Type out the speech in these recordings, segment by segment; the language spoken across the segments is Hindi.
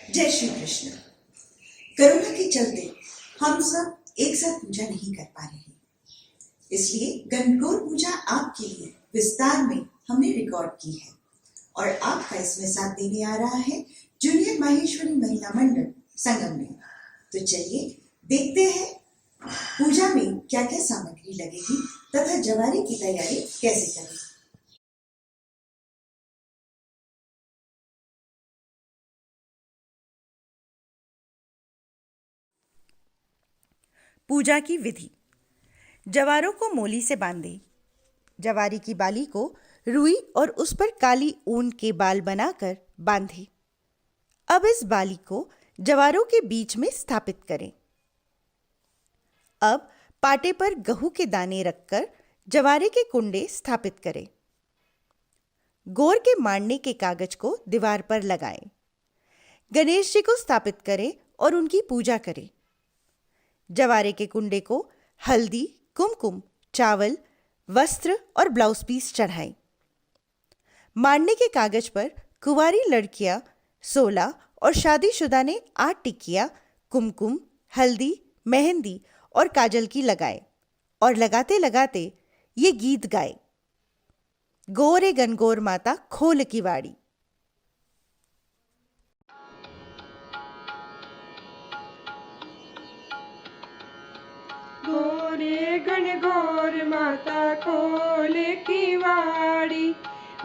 जय श्री कृष्ण। कोरोना के चलते हम सब एक साथ पूजा नहीं कर पा रहे हैं, इसलिए गणगौर पूजा आपके लिए विस्तार में हमने रिकॉर्ड की है और आपका इसमें साथ देने आ रहा है जूनियर माहेश्वरी महिला मंडल संगम में। तो चलिए देखते हैं पूजा में क्या क्या सामग्री लगेगी तथा जवारे की तैयारी कैसे करें। पूजा की विधि। जवारों को मोली से बांधें। जवारी की बाली को रुई और उस पर काली ऊन के बाल बनाकर बांधें। अब इस बाली को जवारों के बीच में स्थापित करें। अब पाटे पर गेहूं के दाने रखकर जवारे के कुंडे स्थापित करें। गौर के मांडने के कागज को दीवार पर लगाएं। गणेश जी को स्थापित करें और उनकी पूजा करें। जवारे के कुंडे को हल्दी, कुमकुम, चावल, वस्त्र और ब्लाउज पीस चढ़ाएं। मांडने के कागज पर कुंवारी लड़कियां 16 और शादीशुदा ने 8 टिक्कियां कुमकुम, हल्दी, मेहंदी और काजल की लगाए और लगाते लगाते ये गीत गाए। गोरे गणगौर माता खोल की वाड़ी। गोरे गणगौर माता खोल की वाड़ी,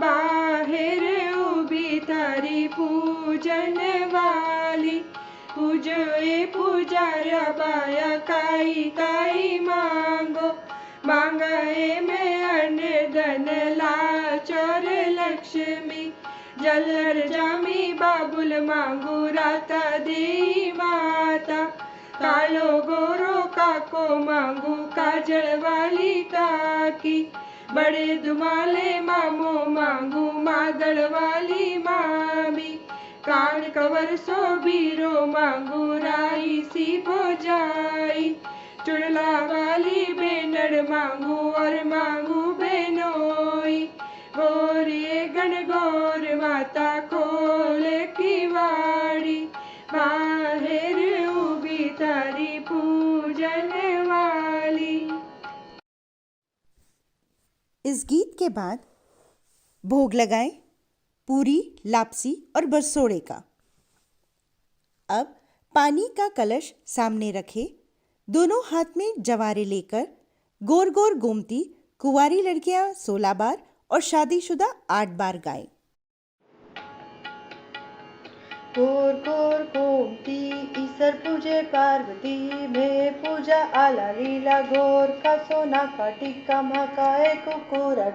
बाहर उभी तारी पूजन वाली। पूजोए पुजारा बाया काई काई मांगो, मांगे में अन्न धन लाच और लक्ष्मी। जलर जामी बाबुल मांगू राता देई माता, कालो गोरो काको मांगू काजल वाली काकी। बड़े दुमाले मामो मांगू मादड़ वाली मामी, कान कवर सो बीरो मांगू राई सी भोजाई। चुड़ला वाली बेनड़ मांगू और मांगू बेनोई। गोरे गणगौर माता खोल की वाड़ी, बाहर उभी तारी पूजन वाली। इस गीत के बाद भोग लगाएं पूरी, लापसी और बरसोड़े का। अब पानी का कलश सामने रखे, दोनों हाथ में जवारे लेकर गोर गोर गोमती कुंवारी लड़कियां 16 बार और शादीशुदा 8 बार गाएं। गोर गोर गोमती ईसर पूजे पार्वती, में पूजा आला लीला। गोर का सोना का टिक्का, महाकाय कुकुरा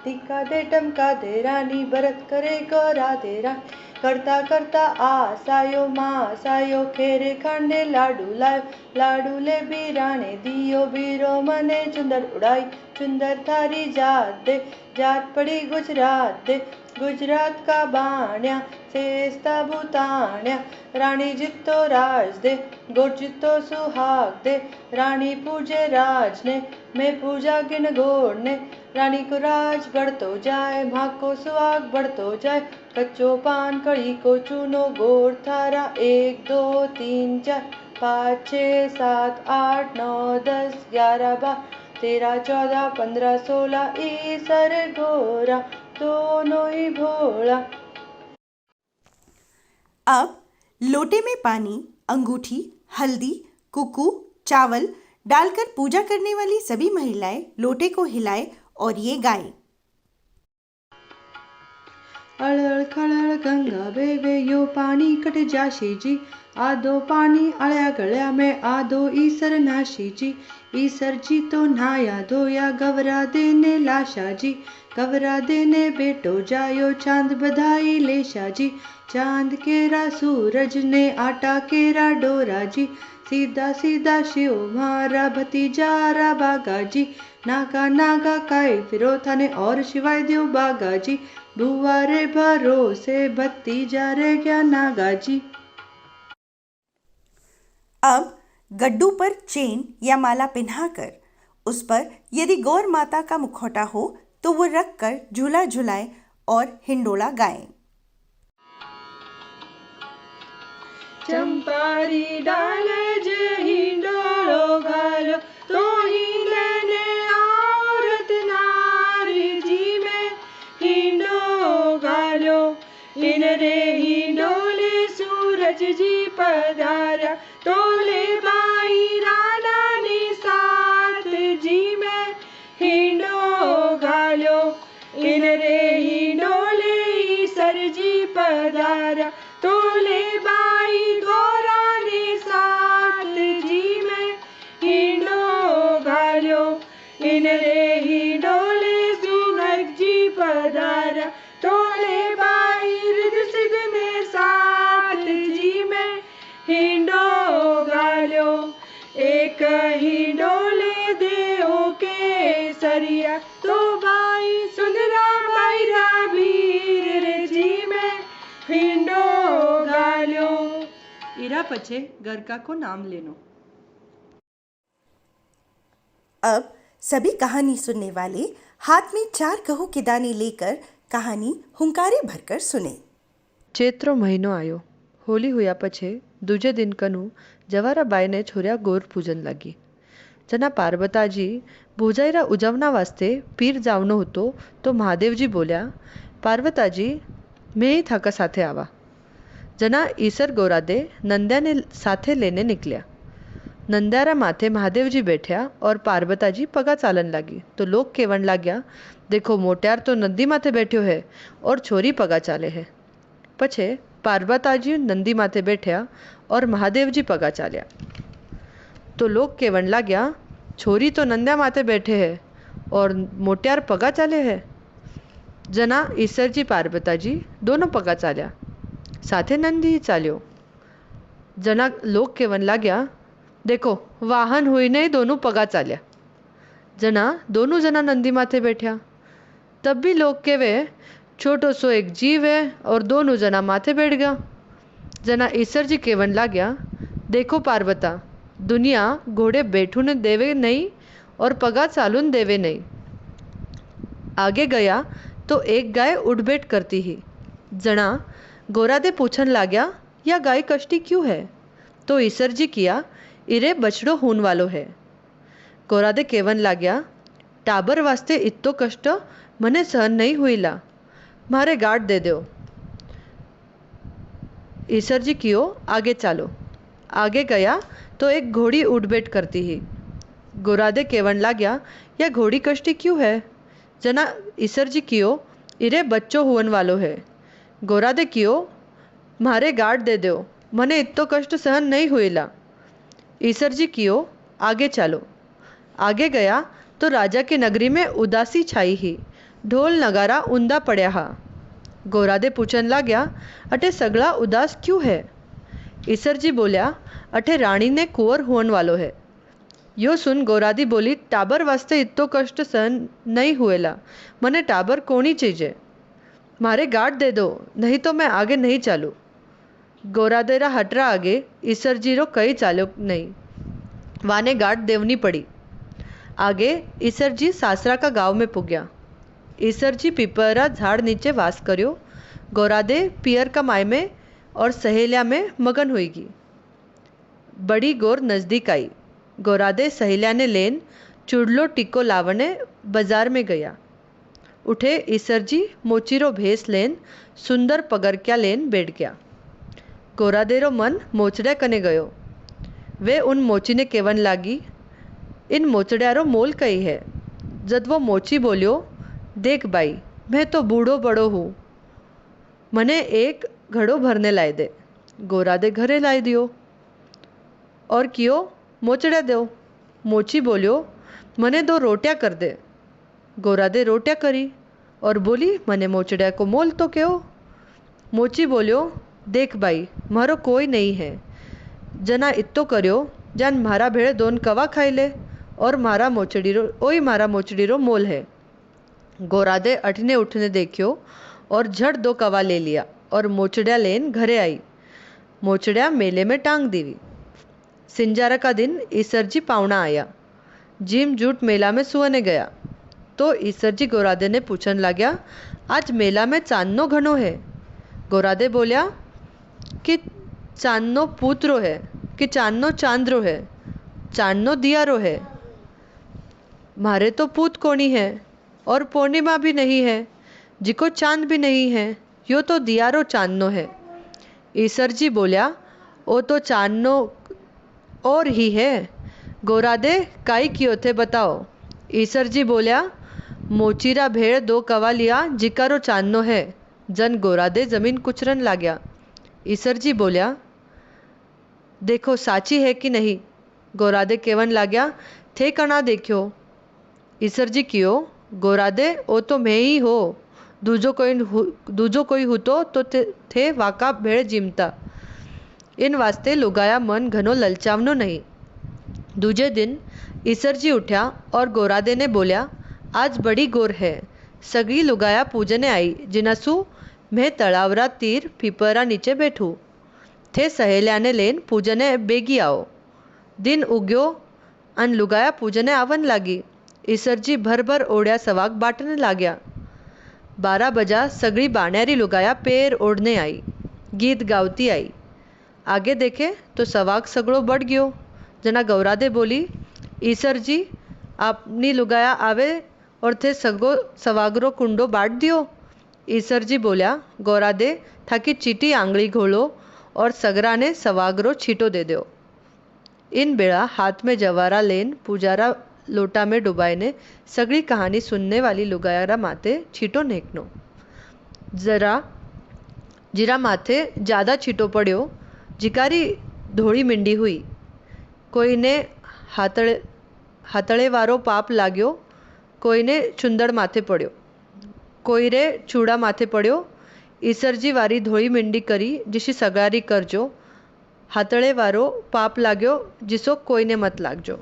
टिक्का दे टमका दे रानी, भरत करे गौरा दे रानी। करता करता आसायो मासायो, खेरे खांडे लाडू लायो। लाडू ले बीराने दियो, बीरो मने चुंदर उड़ाई। चुंदर थारी जात दे, जात पड़ी गुजरात दे। गुजरात का बाण्या सेस्ता भूताण्या, रानी जितो राज दे, गोर जितो सुहाग दे। रानी पूजे राज ने, मैं पूजा गिन गोर ने। रानी को राज बढ़तो जाए, माँ को सुहाग बढ़तो जाए। कच्चो पान कड़ी को चूनो, गोर थारा 1 2 3 4 5 6 7 8 9 10 11 12 13 14 15 16 ईसर गोरा दोनों ही भोला। अब लोटे में पानी, अंगूठी, हल्दी, कुकू, चावल डालकर पूजा करने वाली सभी महिलाएं लोटे को हिलाएं और ये गाएं। अळळ खळळ गंगा बेवे, यो पाणी कट जाशी जी। आधो पाणी आळ्या गळ्या में, आधो ईसर नाशी जी। ईसर जी तो नहाया धोया, गवरा देने लाशा जी। गवरा देने बेटो जायो, चांद बधाई लेशा जी। चांद केरा सूरज ने, आटा केरा डोरा जी। सीधा सीधा शिव मारा भतीजा रा बागा जी। नागा नागा काय फिरो थाने, और शिवाय देव बागा जी। दुआरे भरोसे भतीजा रे क्या नागा जी। अब गड्डू पर चेन या माला पिन्हाकर उस पर यदि गौर माता का मुखौटा हो तो वो रखकर झूला झुलाएं और हिंडोला गाएं। चंपारी डाल जे हिंडोलो घालो तो हिंडने औरत नारी जी में हिंडो घालो इन रे हिंडोले सूरज जी पधारा तोले बाई राणा ने साथ जी में हिंडो घालो इन रे हिंडोले ईसर जी पधारा तोले बाई गोरा ने साथ जी में हिंडो घालो इन रे हिंडोले सुनक जी पधारा तोले बाई रिद सिद्ध ने साथ जी में हिंडो घालो एक हिंडोले देओ के सरिया तो बाई सुंदरा बाईरा वीर रे जी में हिंडो घालो। इरा पछे गरका को नाम लेनो। अब सभी कहानी सुनने वाले हाथ में 4 गहू के दाने लेकर कहानी हुंकारे भरकर सुने। चैत्रो महीनो आयो। होली हुआ पछे दूजे दिन कनु जवाराबाई ने छोरिया गोर पूजन लगी। जना पार्वताजी भोजाईरा उजवना वास्ते पीर जावनो होतो तो महादेवजी बोल्या, पार्वताजी मैं ही थाका साथे आवा। जना ईसर गोरादे नंद्या ने साथे लेने निकलिया। नंद्यारा माथे महादेवजी बैठ्या और पार्वताजी पगा चालन लगी तो लोग केवण लाग्या, देखो मोट्यार तो नंदी माथे बैठ्यो है और छोरी पगा चाले है। पछे पार्वताजी नंदी माथे बैठ्या और महादेवजी पगा चाल्या तो लोग केवण लाग्या, छोरी तो नंद्या माथे बैठे है और मोट्यार पगा चाले है। जना ईसरजी पार्वताजी दोनों पगा चाल्या, साथे नंदी ही चाल्यो। जना लोग केवण लाग्या, देखो वाहन हुई नहीं दोनों पगा चाल्या। जना दोनों जना नंदी माथे बैठ्या। तब भी लोग केवे, छोटो सो एक जीव है और दोनों जना माथे बैठ गया। जना ईसर जी केवन लाग्या, देखो पार्वता, दुनिया घोड़े बैठून देवे नहीं और पगा चालून देवे नहीं। आगे गया तो एक गाय उठ बैठ करती ही। जना गोरादे पूछन लाग्या, या गाय कष्टी क्यों है? तो ईसर जी किया, इरे बछड़ो होन वालो है। गोरादे केवन लाग्या, टाबर वास्ते इत्तो कष्ट मने सहन नहीं हुईला, मारे गाड़ दे दो। ईसर जी कियो, आगे चालो। आगे गया तो एक घोड़ी उठ बैठ करती ही। गोरादे केवन लाग्या, या घोड़ी कष्टी क्यों है? जना ईसर जी कियो, इरे बच्चो हुवन वालो है। गोरादे कियो, मारे गाड़ दे दो, मने इत्तो कष्ट सहन नहीं हुईला। ईसर जी कियो, आगे चालो। आगे गया तो राजा की नगरी में उदासी छाई ही, ढोल नगारा ऊंदा पड़या हा। गोरादे पूछन लाग्या, अटे सगला उदास क्यों है? ईसर जी बोल्या, अटे रानी ने कुंवर होने वालो है। यो सुन गोरादी बोली, टाबर वास्ते इत्तो कष्ट सहन नहीं हुएला, मने टाबर कोनी चीजे, मारे गाड़ दे दो, नहीं तो मैं आगे नहीं चालू। गोरादेरा हटरा आगे ईसर जी रो कई चालो नहीं, वाने गाड़ देवनी पड़ी। आगे ईसर जी सासरा का गांव में पुग्या। ईसर जी पीपरा झाड़ नीचे वास कर्यो। गोरादे पियर का माय में और सहेलिया में मगन हुईगी। बड़ी गोर नजदीक आई। गोरादे सहेलिया ने लेन चुड़लो टिक्को लावने बाजार में गया। उठे ईसर जी मोचीरो भेस लेन सुंदर पगरक्या लेन बैठ गया। गोरादेरो मन मोचड़े कने गयो। वे उन मोची ने केवन लागी, इन मोचड़ियारो मोल कई है। जद वो मोची बोलियो, देख बाई, मैं तो बूढ़ो बड़ो हूँ, मने एक घड़ो भरने लाए दे। गोरादे घरे लाई दियो और कियो, मोचड़िया दो। मोची बोलियो, मने 2 रोटियां कर दे। गोरादे रोटियां करी और बोली, मने मोचड़िया को मोल तो क्यों? मोची बोलियो, देख बाई, मारो कोई नहीं है। जना इत्तो कर्यो, जान मारा भेड़े 2 कवा खाई ले और मारा मोचड़ीरो मोल है। गोरादे अठने उठने देखियो और झट 2 कवा ले लिया और मोचड़िया लेन घरे आई। मोचड़िया मेले में टांग दीवी। सिंजारा का दिन ईसर जी पावना आया। जिम जूट मेला में सुवने गया तो ईसर जी गोरादे ने पूछन लाग्या, आज मेला में चांदनो घणो है? गोरादे बोलिया कि चांदनो पूतरो है कि चांदनो चांदरो है, चांदनो दियारो है। मारे तो पूत कोनी है और पूर्णिमा भी नहीं है, जिको चांद भी नहीं है, यो तो दियारो चांदनो है। ईसर जी बोल्या, ओ तो चांदनो और ही है। गोरादे काई कियो थे बताओ। ईसर जी बोल्या, मोचीरा भेड़ 2 कवा लिया, जिकारो चांदनो है। जन गोरादे जमीन कुचरन लाग्या। ईसर जी बोल्या, देखो साची है कि नहीं। गोरादे केवन लाग्या, थे कणा देख्यो। ईसर जी कियो, गोरादे ओ तो मैं ही हो, दूजो कोई हुतो तो थे वाका भेड़ जीमता। इन वास्ते लुगाया मन घनो ललचावनो नहीं। दूजे दिन ईसर जी उठ्या और गोरादे ने बोल्या, आज बड़ी गोर है। सगळी लुगाया पूजने आई, जिनासू मैं तळावरा तीर पीपरा नीचे बैठू। थे सहेल्याने लेन पूजने बेगी आओ। दिन उग्यो अन लुगाया पूजने आवन लागी। ईसरजी भरभर ओढ़्या सवाग बाटने लाग्या। 12 बजा सगड़ी बाण्यारी लुगाया पेर ओढ़ने आई, गीत गावती आई। आगे देखे तो सवाग सगड़ो बढ़ गयो। जना गौरादे बोली, ईसर जी आपनी लुगाया आवे और थे सगो सवागरो कुंडो बाट दियो। ईसर जी बोल्या, गौरादे थाकी चीटी आंगली घोलो और सगरा ने सवागरो छीटो दे दो। इन बेड़ा हाथ में जवारा लेन पुजारा लोटा में डुबाईने सगड़ी कहानी सुनने वाली लुगायारा माथे छीटो नेकनो। जीरा माथे ज़्यादा छीटो पड़्यो, जिकारी धोड़ी मिंडी हुई। कोई ने हाथड़े वारो पाप लाग्यो, कोई ने चुंदड़ माथे पड़्यो, कोई रे चूड़ा माथे पड़्यो। ईसरजी वारी धोड़ी मिंडी करी, जिसी सगारी करजो। हाथड़े वारो पाप लाग्यो, जिसो कोई ने मत लागजो।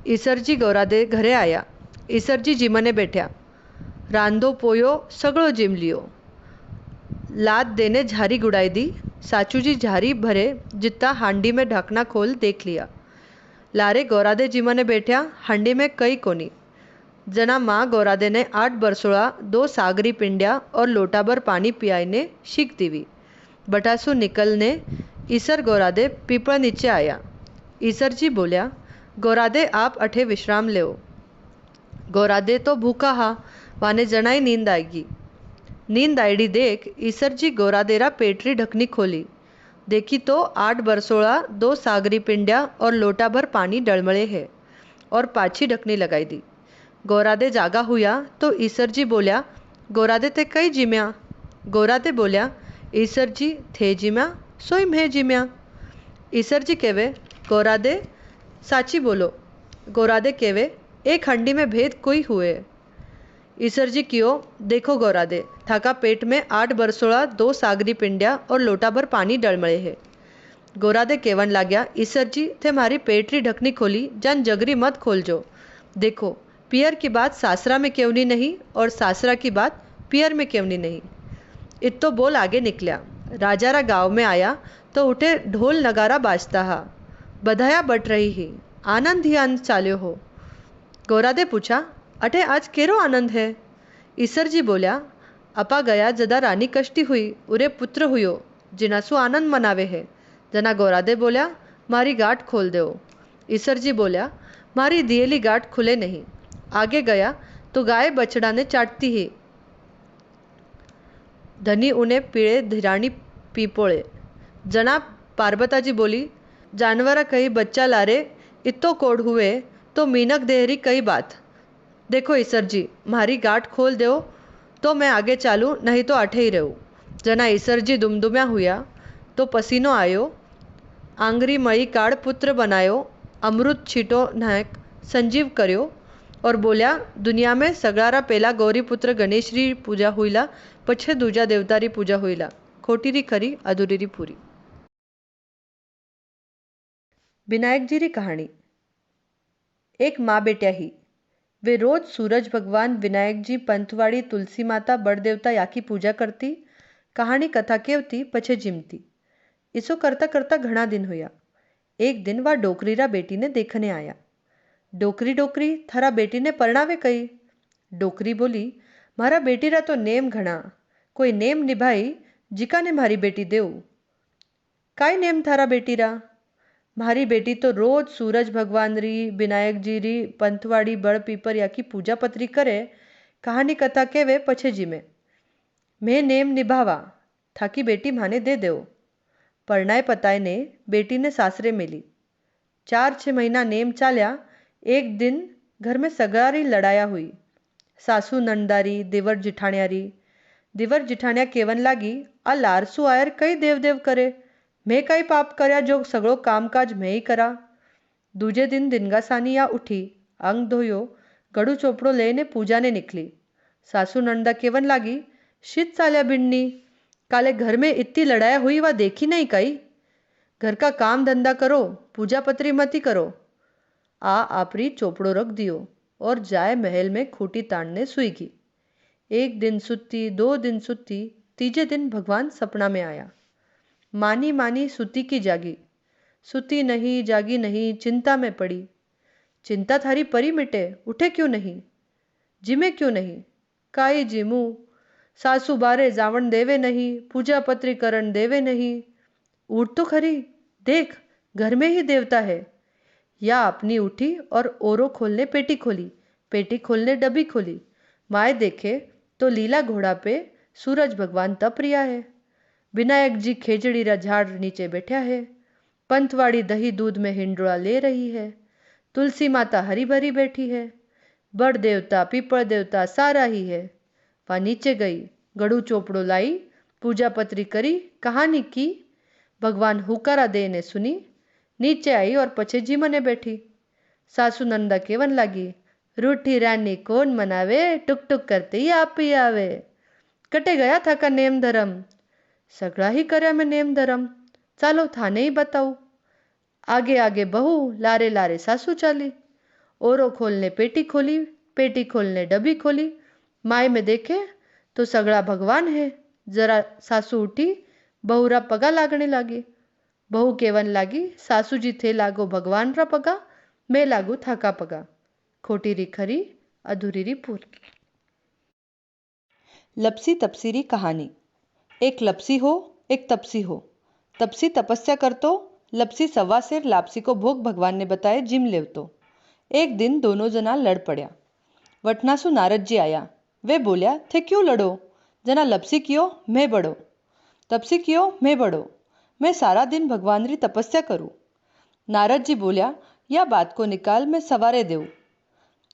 ईसरजी गौरादे घरे आया। ईसरजी जीमने बैठ्या। रांधो पोयो सगड़ो जीम लियो। लाद देने झारी गुड़ाई दी। साचूजी झारी भरे जितना हांडी में ढकना खोल देख लिया। लारे गौरादे जीमने बैठ्या, हांडी में कई कोनी। जना माँ गौरादे ने 8 बरसोड़ा 2 सागरी पिंड्या और लोटा भर पानी पियाईने शीख दीवी। बटासु निकलने ईसर गौरादे पीपल नीचे आया। ईसर जी बोल्या, गौरादे आप अठे विश्राम लो। गौरादे तो भूखा हा, वाने जनाई नींद आएगी। नींद आईडी देख ईसर जी गौरादेरा पेटरी ढकनी खोली। देखी तो 8 बरसोड़ा 2 सागरी पिंड्या और लोटा भर पानी डलमड़े है और पाछी ढकनी लगाई दी। गौरादे जागा हुआ तो ईसर जी बोल्या, गौरादे ते कई जिम्या। गौरादे बोल्या, ईसर जी थे जिम्या सोई मैं जिम्या। ईसर जी केवे, गौरादे साची बोलो। गौरादे केवे, एक हंडी में भेद कोई हुए। ईसर जी कियो, देखो गौरादे थाका पेट में 8 बरसोड़ा 2 सागरी पिंड्या और लोटा भर पानी डलमड़े है। गौरादे केवन लाग्या, ईसर जी थे मारी पेटरी ढकनी खोली, जान जगरी मत खोलजो। देखो पियर की बात सासरा में केवनी नहीं और सासरा की बात पियर में केवनी नहीं। इतो बोल आगे निकलिया। राजारा गांव में आया तो उठे ढोल नगारा बाजता हा, बधाया बट रही ही, आनंद ही आनंद चाल्यो हो। गौरादे पूछा, अठे आज केरो आनंद है। ईसर जी बोल्या, अपा गया जदा रानी कष्टी हुई, उरे पुत्र हुयो, जिनासु आनंद मनावे है। जना गौरादे बोल्या, मारी गांठ खोल दो। ईसर जी बोल्या, मारी दियेली गांठ खुले नहीं। आगे गया तो गाय बछड़ा ने चाटती ही। धनी उन्हें पीड़े धिराणी पीपोळे। जना पार्वताजी बोली, जानवरा कही बच्चा लारे इतो कोड हुए तो मीनक देहरी कई बात। देखो ईसर जी मारी गांठ खोल दो तो मैं आगे चालू, नहीं तो अठे ही रहूँ। जना ईसर जी दुमदुम्या हुआ तो पसीनो आयो। आंगरी मई काड़ पुत्र बनायो, अमृत छीटो नायक संजीव कर्यो और बोल्या, दुनिया में सगळारा पहला गौरी पुत्र गणेश री पूजा हुईला, पछे दूजा देवता री पूजा हुईला। खोटी री खरी, अधूरी री पूरी। विनायक जी री कहानी। एक माँ बेटिया ही। वे रोज सूरज भगवान, विनायक जी, पंथवाड़ी, तुलसी माता, बड़ देवता याकी पूजा करती, कहानी कथा केवती, पछे जिमती। इसो करता करता घना दिन हुआ। एक दिन वह डोकरीरा बेटी ने देखने आया। डोकरी डोकरी थारा बेटी ने परणावे कही। डोकरी बोली, मारा बेटीरा तो नेम घना, कोई नेम निभाई जिका ने मारी बेटी देऊ। કાંઈ નેમ થારા બેટીરા? મારી બેટી તો રોજ સૂરજ ભગવાન રી, વિનાયકજી રી, પંથવાડી બળ પીપરિયા की पूजा पत्री करे, कहानी कथा केवे पछे जीमे। मैं नेम निभावा थाकी बेटी माने दे देव। परणाए पताए ने बेटी ने सासरे मिली। 4-6 महीना नेम चाल्या। एक दिन घर में सगारी लड़ाया हुई। सासू नंदारी, देवर जिठाणियारी। देवर जिठाणिया केवन लागी, आ लारसू आयर कई देव देव करे, मैं कई पाप कर्या जो सगळो कामकाज मैं ही करा। दूजे दिन दिनगासानी आ उठी, अंग धोयो, गड़ू चोपड़ो लेने पूजा ने निकली। सासू नंदा केवन लागी, शीत चाल्या बिन्नी, काले घर में इतनी लड़ाया हुई वा देखी नहीं कई। घर का काम धंधा करो, पूजा पत्री मती करो। आपरी चोपड़ो रख दियो और जाए महल में खूटी ताड़ने सुई गई। एक दिन सुती, 2 दिन सुती, तीजे दिन भगवान सपना में आया। मानी मानी सुती की जागी, सुती नहीं, जागी नहीं, चिंता में पड़ी। चिंता थारी परी मिटे, उठे क्यों नहीं? जिमे क्यों नहीं? काई जिमू, सासू बारे जावण देवे नहीं, पूजा पत्री करण देवे नहीं। उठ तो खरी, देख घर में ही देवता है। या अपनी उठी और ओरो खोलने पेटी खोली, पेटी खोलने डब्बी खोली। माए देखे तो लीला घोड़ा पे सूरज भगवान तप रिया है। विनायक जी खेजड़ी रा झाड़ नीचे बैठा है। पंथवाड़ी दही दूध में हिंडोला ले रही है। तुलसी माता हरी भरी बैठी है। बड़ देवता, पीपल देवता सारा ही है। वहाँ नीचे गई, गड़ू चोपड़ो लाई, पूजा पत्री करी, कहानी की। भगवान हुकारा दे ने सुनी। नीचे आई और पछे जी मने बैठी। सासू नंदा केवन लागी, रूठी रानी कौन मनावे, टुक टुक करते ही आप ही आवे। कटे गया था का नेम धर्म, सगड़ा ही करया मैं नेम धर्म, चालो थाने ही बताऊं। आगे आगे बहू, लारे लारे सासू चाली। ओरो खोलने पेटी खोली, पेटी खोलने डब्बी खोली। माए में देखे तो सगड़ा भगवान है। जरा सासू उठी, बहुरा पगा लागने लागी। बहू केवन लागी, सासू जी थे लागो भगवान रा पगा, मैं लागू थाका पगा। खोटी री खरी, अधूरी री पूरी। लपसी तपसी री कहानी। एक लपसी हो, एक तपसी हो। तपसी तपस्या करतो, लपसी सवा सेर लापसी को भोग भगवान ने बताए जिम लेवतो। एक दिन दोनों जना लड़ पड़या। वटनासु नारद जी आया। वे बोल्या, थे क्यों लड़ो? जना लपसी कियो, मैं बड़ो। तपसी कियो, मैं बड़ो। मैं सारा दिन भगवान री तपस्या करूँ। नारद जी बोल्या, या बात को निकाल, मैं सवारे देऊ।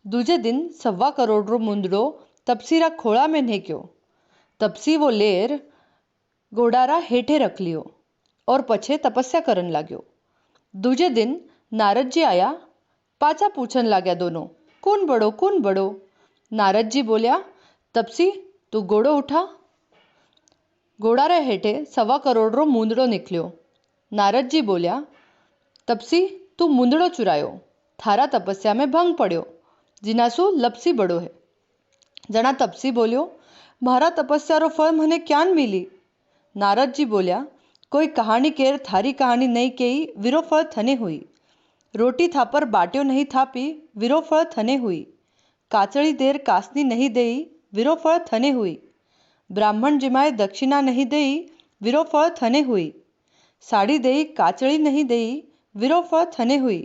दूजे दिन 1.25 करोड़ रो मुंदड़ो तपसी रा खोड़ा में नेक्यो। तपसी वो लेर गोडारा हेठे रख लियो और पछे तपस्या करन लाग्यो। दूजे दिन नारद जी आया। पाचा पूछन लाग्या दोनों, कौन बड़ो, कौन बड़ो? नारद जी बोल्या, तपसी तू घोड़ो उठा। घोड़ा रे हेठे 1.25 करोड़ रो मुंदड़ो निकलियो। नारद जी बोल्या, तपसी तू मुंदड़ो चुरायो, थारा तपस्या में भंग पड़ो, जिनासु लपसी बड़ो है। जना तपसी बोलियो, मारा तपस्या रो फल मने क्यान मिली? नारद जी बोल्या, कोई कहानी केर थारी कहानी नहीं कही, विरो फल थने हुई। रोटी थापर बाट्यो नहीं थापी, विरो फल थने हुई। काचड़ी देर कासनी नहीं देई, विरो फल थने हुई। ब्राह्मण जिमाए दक्षिणा नहीं देई, विरो फल थने हुई। साड़ी देई, काचड़ी नहीं देई, विरो फल थने हुई।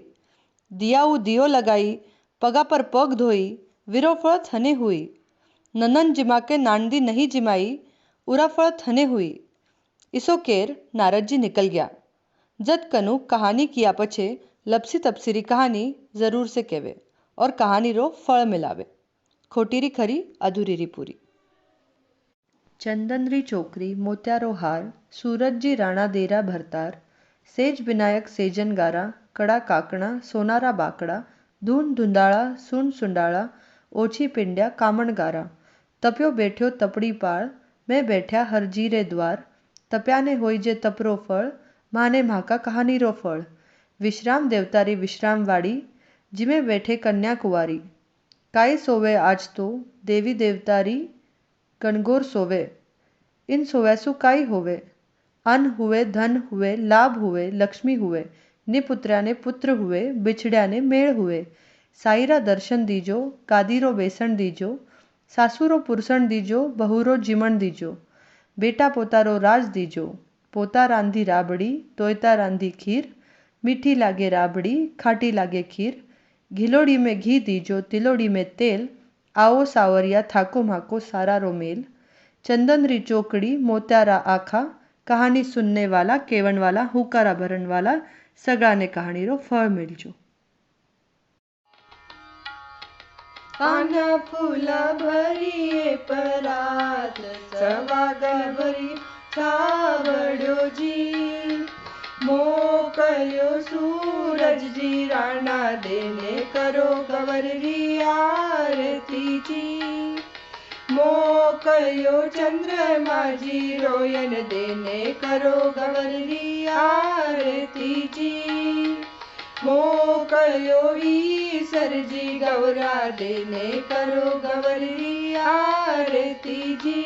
दियाऊ दियो लगाई, पगा पर पग धोई, विरो फल थने हुई। ननन जिमा के नांदी नहीं जिमाई, उरा फल थने हुई। इसो केर नारद जी निकल गया। जद कनु कहानी किया पछे लपसी तपसी री कहानी जरूर से केवे और कहानी रो फल मिलावे। खोटी री खरी, अधूरी री पूरी। चंदन री चोकरी, मोत्यारो हार, सूरज जी राणा देरा भरतार, सेज विनायक सेजन गारा, कड़ा काकणा, सोनारा बाकड़ा, धून धुंदाड़ा, सुन सुंडाड़ा, ओछी पिंड्या कामण गारा। तप्यो बैठ्यो तपड़ी पाळ, मैं बैठ्या हरजी रे द्वार। तप्या ने होई जे तपरो फळ, माने म्हाका कहानी रो फळ। विश्राम देवतारी विश्राम वाड़ी, जिमे बैठे कन्या कुवारी। काई सोवे आज तो, देवी देवतारी गणगौर सोवे। इन सोवैसु काई होवे, अन्न हुए, धन हुए, लाभ हुए, लक्ष्मी हुए, निपुत्र्या ने पुत्र हुए, बिछड़्या ने मेल हुए। साईरा दर्शन दीजो, कादीरो बेसन दीजो, सासुरो पुरसण दीजो, बहुरो जिमण दीजो, बेटा पोतारो राज दीजो, પોતા રાંધી રાબડી તોયતા રાંધી ખીર મીઠી લાગે રાબડી ખાટી લાગે ખીર ઘિલોડી में घी दीजो तिलोड़ी में तेल आओ सावरिया थाको माको सारा रो मेल चंदन री चौकड़ी मोत्यारा आखा कहानी सुनने वाला केवण वाला हुकारा भरण वाला सगा ने कहानी रो फळ मिलजो। कान्हा फूला भरिए परात सवागन भरी छावड़ो जी मोकल्यो सूरज जी राणा देने करो गवर री आरती जी मोकल्यो चंद्रमा जी रोयन देने करो गवर री आरती जी मोकल्यो ईसर जी गौरा देने करो गवर री आरती जी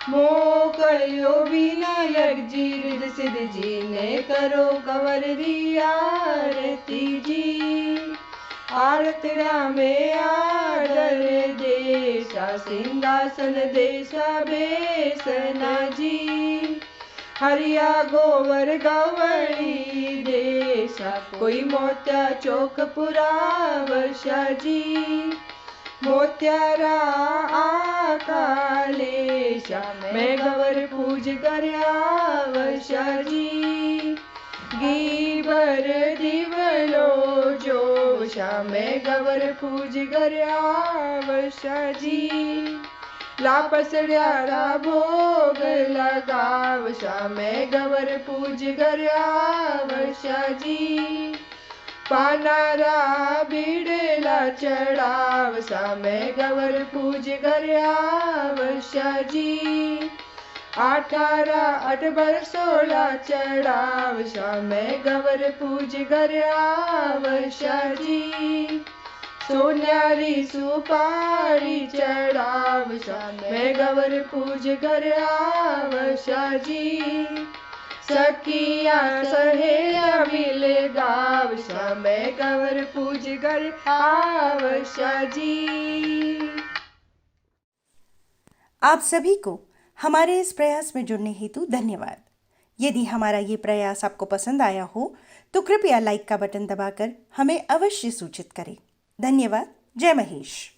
मोकल्यो विनायक जी रिद्ध सिद्ध जी ने करो गवर री आरती जी आरतरा में आदर देशा सिंहासन देशा बेसना जी हरिया गोवर गवणी देशा कोई मोत्या चौक पुरावशा जी मोत्यारा आकालेशा मैं गवर पूज कर्यावशा जी घी भर दिवलो जोशा मैं गवर पूज कर्यावशा जी लापसड्याला भोग लगावशा मैं गवर पूज कर्यावशा जी पानारा बीड़ला चढ़ावशा मैं गवर पूज कर्यावशा जी 18 अठबर 16 चढ़ावशा मैं गवर पूज कर्यावशा जी सोन्यारी सुपारी चढ़ावशा मैं गवर पूज कर्यावशा जी सखिया सहेलिया मिले गावशा मैं गवर पूज कर्यावशा जी। आप सभी को हमारे इस प्रयास में जुड़ने हेतु धन्यवाद। यदि हमारा ये प्रयास आपको पसंद आया हो तो कृपया लाइक का बटन दबाकर हमें अवश्य सूचित करें। धन्यवाद। जय महेश।